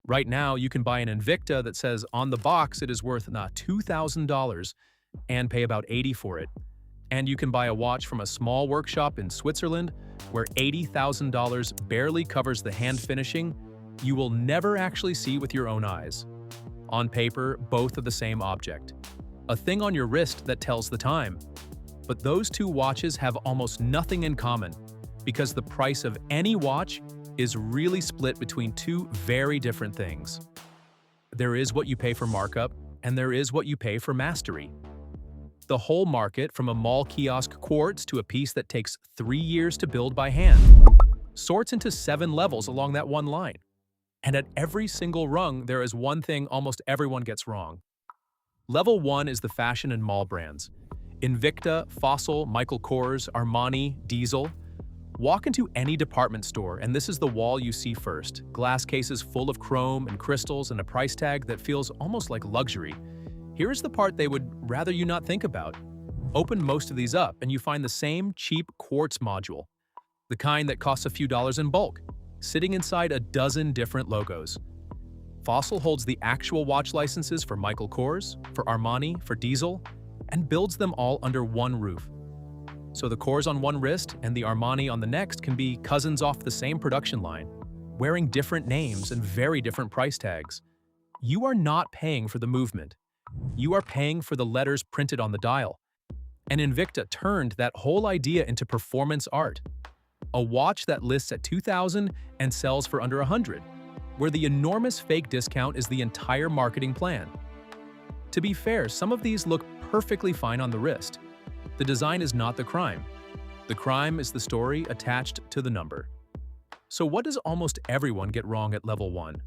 Right now, you can buy an Invicta that says on the box it is worth not $2,000 and pay about $80 for it. And you can buy a watch from a small workshop in Switzerland where $80,000 barely covers the hand finishing you will never actually see with your own eyes. On paper, both are the same object. A thing on your wrist that tells the time. But those two watches have almost nothing in common because the price of any watch is really split between two very different things. There is what you pay for markup, and there is what you pay for mastery. The whole market, from a mall kiosk quartz to a piece that takes 3 years to build by hand, sorts into 7 levels along that one line. And at every single rung, there is one thing almost everyone gets wrong. Level 1 is the fashion and mall brands. Invicta, Fossil, Michael Kors, Armani, Diesel. Walk into any department store and this is the wall you see first. Glass cases full of chrome and crystals and a price tag that feels almost like luxury. Here is the part they would rather you not think about. Open most of these up and you find the same cheap quartz module. The kind that costs a few dollars in bulk, sitting inside a dozen different logos. Fossil holds the actual watch licenses for Michael Kors, for Armani, for Diesel, and builds them all under one roof. So the Kors on one wrist and the Armani on the next can be cousins off the same production line, wearing different names and very different price tags. You are not paying for the movement. You are paying for the letters printed on the dial. And Invicta turned that whole idea into performance art. A watch that lists at $2,000 and sells for under $100, where the enormous fake discount is the entire marketing plan. To be fair, some of these look perfectly fine on the wrist. The design is not the crime. The crime is the story attached to the number. So what does almost everyone get wrong at level 1?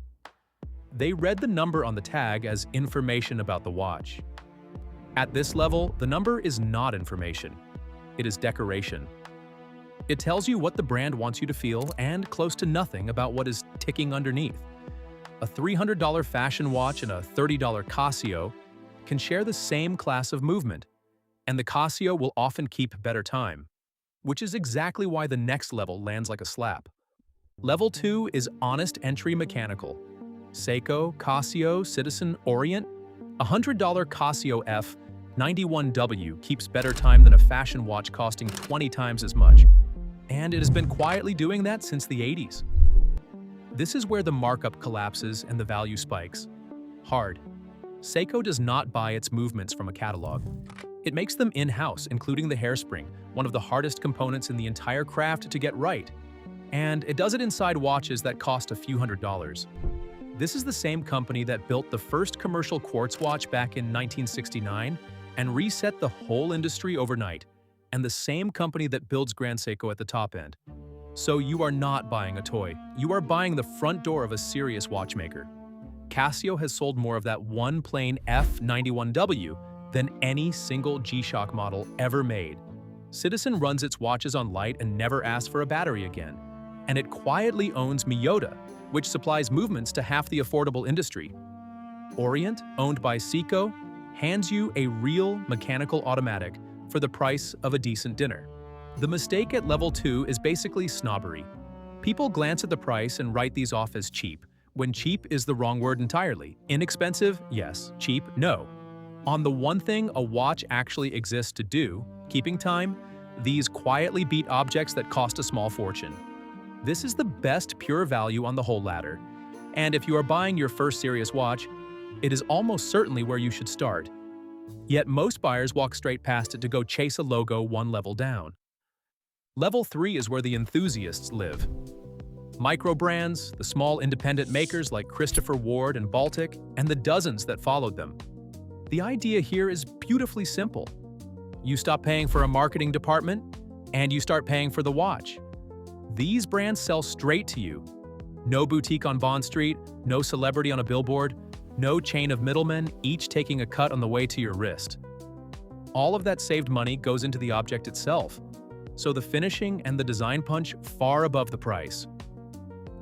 They read the number on the tag as information about the watch. At this level, the number is not information. It is decoration. It tells you what the brand wants you to feel and close to nothing about what is ticking underneath. A $300 fashion watch and a $30 Casio can share the same class of movement, and the Casio will often keep better time, which is exactly why the next level lands like a slap. Level 2 is honest entry mechanical. Seiko, Casio, Citizen, Orient. A $100 Casio F91W keeps better time than a fashion watch costing 20 times as much. And it has been quietly doing that since the 80s. This is where the markup collapses and the value spikes. Hard. Seiko does not buy its movements from a catalog. It makes them in-house, including the hairspring, one of the hardest components in the entire craft to get right. And it does it inside watches that cost a few $100s. This is the same company that built the first commercial quartz watch back in 1969 and reset the whole industry overnight, and the same company that builds Grand Seiko at the top end. So you are not buying a toy. You are buying the front door of a serious watchmaker. Casio has sold more of that one plain F91W than any single G-Shock model ever made. Citizen runs its watches on light and never asks for a battery again. And it quietly owns Miyota, which supplies movements to half the affordable industry. Orient, owned by Seiko, hands you a real mechanical automatic for the price of a decent dinner. The mistake at level 2 is basically snobbery. People glance at the price and write these off as cheap, when cheap is the wrong word entirely. Inexpensive? Yes. Cheap? No. On the one thing a watch actually exists to do, keeping time, these quietly beat objects that cost a small fortune. This is the best pure value on the whole ladder. And if you are buying your first serious watch, it is almost certainly where you should start. Yet most buyers walk straight past it to go chase a logo one level down. Level 3 is where the enthusiasts live. Microbrands, the small independent makers like Christopher Ward and Baltic, and the dozens that followed them. The idea here is beautifully simple. You stop paying for a marketing department, and you start paying for the watch. These brands sell straight to you. No boutique on Bond Street, no celebrity on a billboard, no chain of middlemen, each taking a cut on the way to your wrist. All of that saved money goes into the object itself, so the finishing and the design punch far above the price.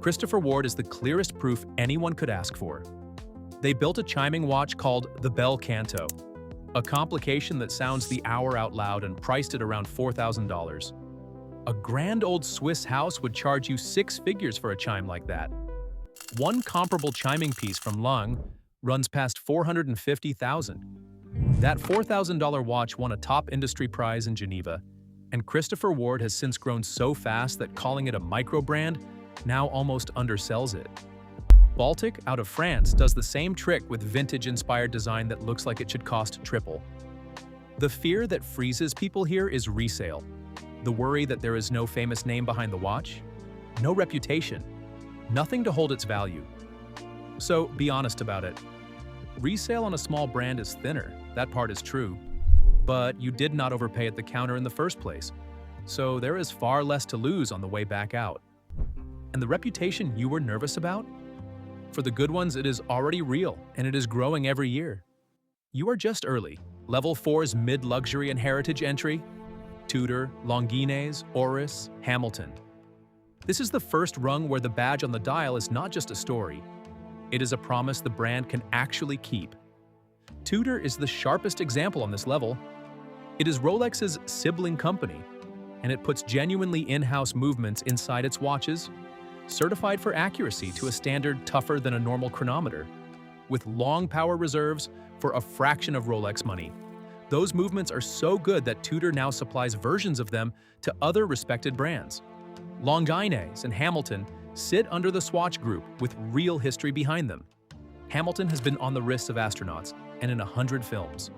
Christopher Ward is the clearest proof anyone could ask for. They built a chiming watch called the Bel Canto, a complication that sounds the hour out loud and priced at around $4,000. A grand old Swiss house would charge you 6 figures for a chime like that. One comparable chiming piece from Rung runs past $450,000. That $4,000 watch won a top industry prize in Geneva, and Christopher Ward has since grown so fast that calling it a microbrand now almost undersells it. Baltic, out of France, does the same trick with vintage-inspired design that looks like it should cost triple. The fear that freezes people here is resale. The worry that there is no famous name behind the watch, no reputation, nothing to hold its value. So be honest about it. Resale on a small brand is thinner, that part is true. But you did not overpay at the counter in the first place, so there is far less to lose on the way back out. And the reputation you were nervous about? For the good ones, it is already real, and it is growing every year. You are just early. Level 4's mid-luxury and heritage entry: Tudor, Longines, Oris, Hamilton. This is the first rung where the badge on the dial is not just a story. It is a promise the brand can actually keep. Tudor is the sharpest example on this level. It is Rolex's sibling company, and it puts genuinely in-house movements inside its watches, certified for accuracy to a standard tougher than a normal chronometer, with long power reserves for a fraction of Rolex money. Those movements are so good that Tudor now supplies versions of them to other respected brands. Longines and Hamilton sit under the Swatch Group with real history behind them. Hamilton has been on the wrists of astronauts and in 100 films.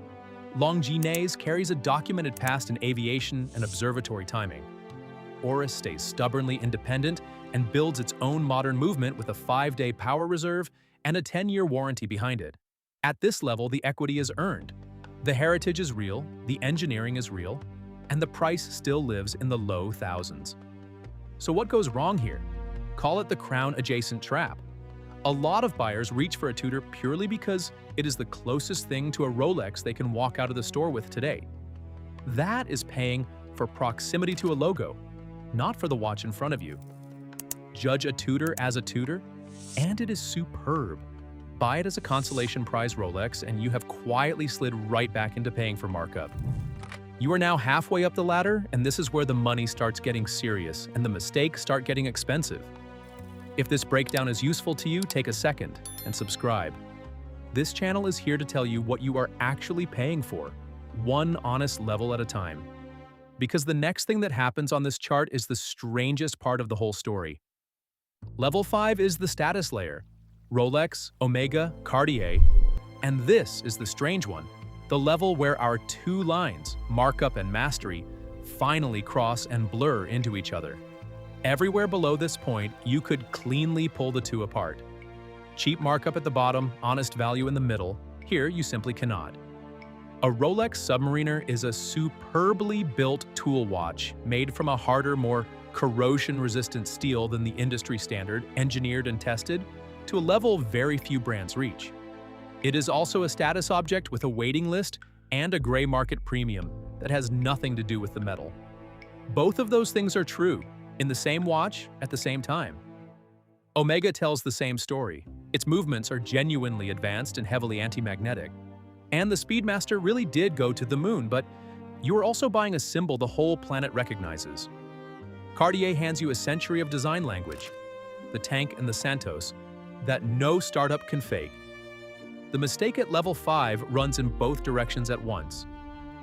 Longines carries a documented past in aviation and observatory timing. Oris stays stubbornly independent and builds its own modern movement with a 5-day power reserve and a 10-year warranty behind it. At this level, the equity is earned. The heritage is real, the engineering is real, and the price still lives in the low thousands. So what goes wrong here? Call it the crown-adjacent trap. A lot of buyers reach for a Tudor purely because it is the closest thing to a Rolex they can walk out of the store with today. That is paying for proximity to a logo, not for the watch in front of you. Judge a Tudor as a Tudor, and it is superb. Buy it as a consolation prize Rolex, and you have quietly slid right back into paying for markup. You are now halfway up the ladder, and this is where the money starts getting serious and the mistakes start getting expensive. If this breakdown is useful to you, take a second and subscribe. This channel is here to tell you what you are actually paying for, one honest level at a time. Because the next thing that happens on this chart is the strangest part of the whole story. Level 5 is the status layer: Rolex, Omega, Cartier, and this is the strange one, the level where our two lines, markup and mastery, finally cross and blur into each other. Everywhere below this point, you could cleanly pull the two apart. Cheap markup at the bottom, honest value in the middle. Here, you simply cannot. A Rolex Submariner is a superbly built tool watch made from a harder, more corrosion-resistant steel than the industry standard, engineered and tested to a level very few brands reach. It is also a status object with a waiting list and a gray market premium that has nothing to do with the metal. Both of those things are true in the same watch at the same time. Omega tells the same story. Its movements are genuinely advanced and heavily anti-magnetic. And the Speedmaster really did go to the moon, but you are also buying a symbol the whole planet recognizes. Cartier hands you a century of design language, the Tank and the Santos, that no startup can fake. The mistake at level 5 runs in both directions at once.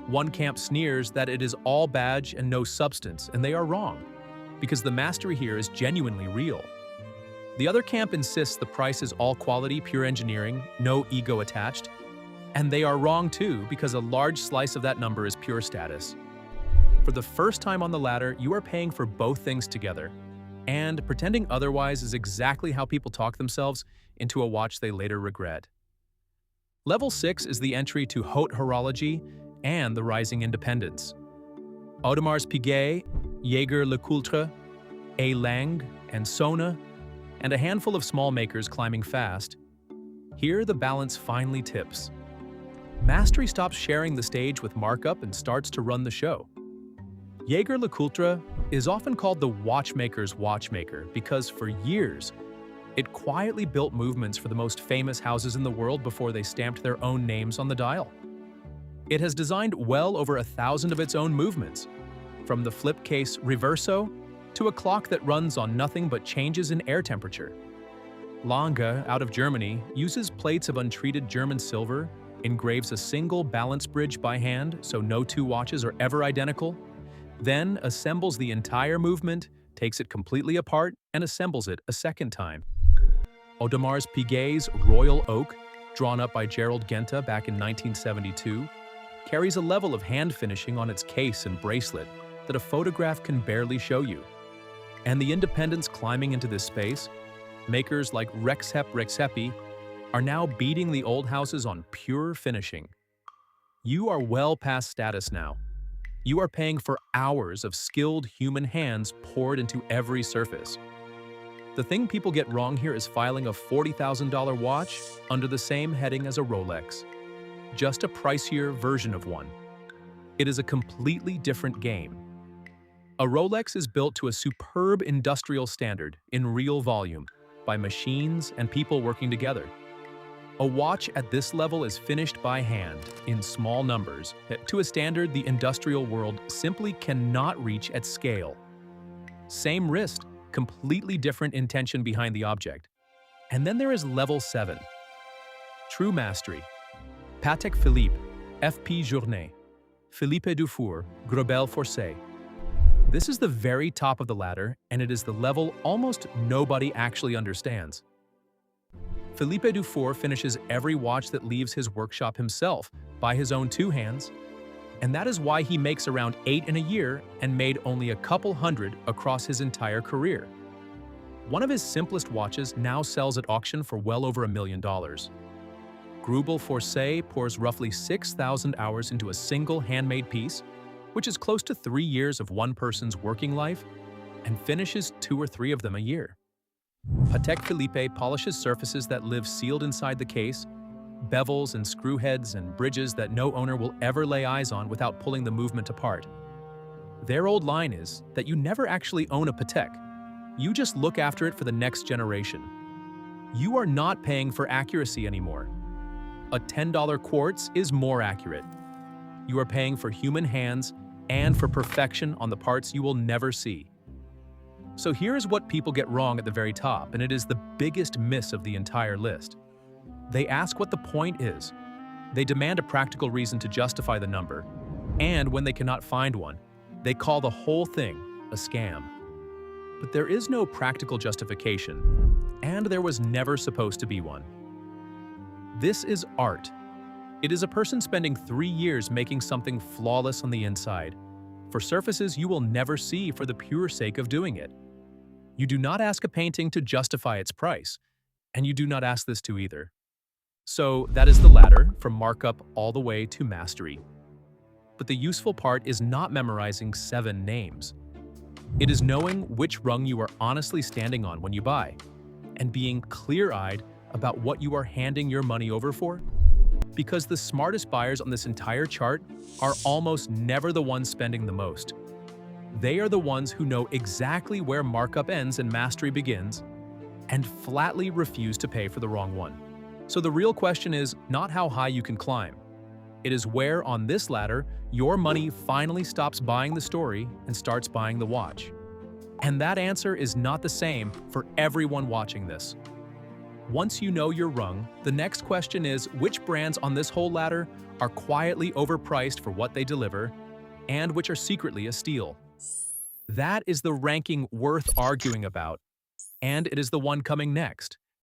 One camp sneers that it is all badge and no substance, and they are wrong, because the mastery here is genuinely real. The other camp insists the price is all quality, pure engineering, no ego attached, and they are wrong too, because a large slice of that number is pure status. For the first time on the ladder, you are paying for both things together, and pretending otherwise is exactly how people talk themselves into a watch they later regret. Level 6 is the entry to Haute horology and the rising independence. Audemars Piguet, Jaeger-LeCoultre, A. Lange, and Sona, and a handful of small makers climbing fast. Here the balance finally tips. Mastery stops sharing the stage with markup and starts to run the show. Jaeger-LeCoultre is often called the watchmaker's watchmaker because for years, it quietly built movements for the most famous houses in the world before they stamped their own names on the dial. It has designed well over 1,000 of its own movements, from the flip case Reverso to a clock that runs on nothing but changes in air temperature. Lange, out of Germany, uses plates of untreated German silver, engraves a single balance bridge by hand so no two watches are ever identical, then assembles the entire movement, takes it completely apart, and assembles it a second time. Audemars Piguet's Royal Oak, drawn up by Gerald Genta back in 1972, carries a level of hand finishing on its case and bracelet that a photograph can barely show you. And the independents climbing into this space, makers like Rexhepi, are now beating the old houses on pure finishing. You are well past status now. You are paying for hours of skilled human hands poured into every surface. The thing people get wrong here is filing a $40,000 watch under the same heading as a Rolex. Just a pricier version of one. It is a completely different game. A Rolex is built to a superb industrial standard in real volume by machines and people working together. A watch at this level is finished by hand in small numbers to a standard the industrial world simply cannot reach at scale. Same wrist, completely different intention behind the object. And then there is level 7. True mastery. Patek Philippe, FP Journet, Philippe Dufour, Greubel Forsey. This is the very top of the ladder, and it is the level almost nobody actually understands. Philippe Dufour finishes every watch that leaves his workshop himself by his own two hands, and that is why he makes around 8 in a year and made only a couple hundred across his entire career. One of his simplest watches now sells at auction for well over $1 million. Greubel Forsey pours roughly 6,000 hours into a single handmade piece, which is close to 3 years of one person's working life, and finishes 2 or 3 of them a year. Patek Philippe polishes surfaces that live sealed inside the case, bevels and screw heads and bridges that no owner will ever lay eyes on without pulling the movement apart. Their old line is that you never actually own a Patek. You just look after it for the next generation. You are not paying for accuracy anymore. A $10 quartz is more accurate. You are paying for human hands and for perfection on the parts you will never see. So here's what people get wrong at the very top, and it is the biggest miss of the entire list. They ask what the point is. They demand a practical reason to justify the number, and when they cannot find one, they call the whole thing a scam. But there is no practical justification, and there was never supposed to be one. This is art. It is a person spending 3 years making something flawless on the inside, for surfaces you will never see for the pure sake of doing it. You do not ask a painting to justify its price, and you do not ask this to either. So that is the ladder from markup all the way to mastery. But the useful part is not memorizing 7 names. It is knowing which rung you are honestly standing on when you buy, and being clear-eyed about what you are handing your money over for. Because the smartest buyers on this entire chart are almost never the ones spending the most. They are the ones who know exactly where markup ends and mastery begins, and flatly refuse to pay for the wrong one. So the real question is not how high you can climb. It is where on this ladder your money finally stops buying the story and starts buying the watch. And that answer is not the same for everyone watching this. Once you know your rung, the next question is which brands on this whole ladder are quietly overpriced for what they deliver, and which are secretly a steal. That is the ranking worth arguing about, and it is the one coming next.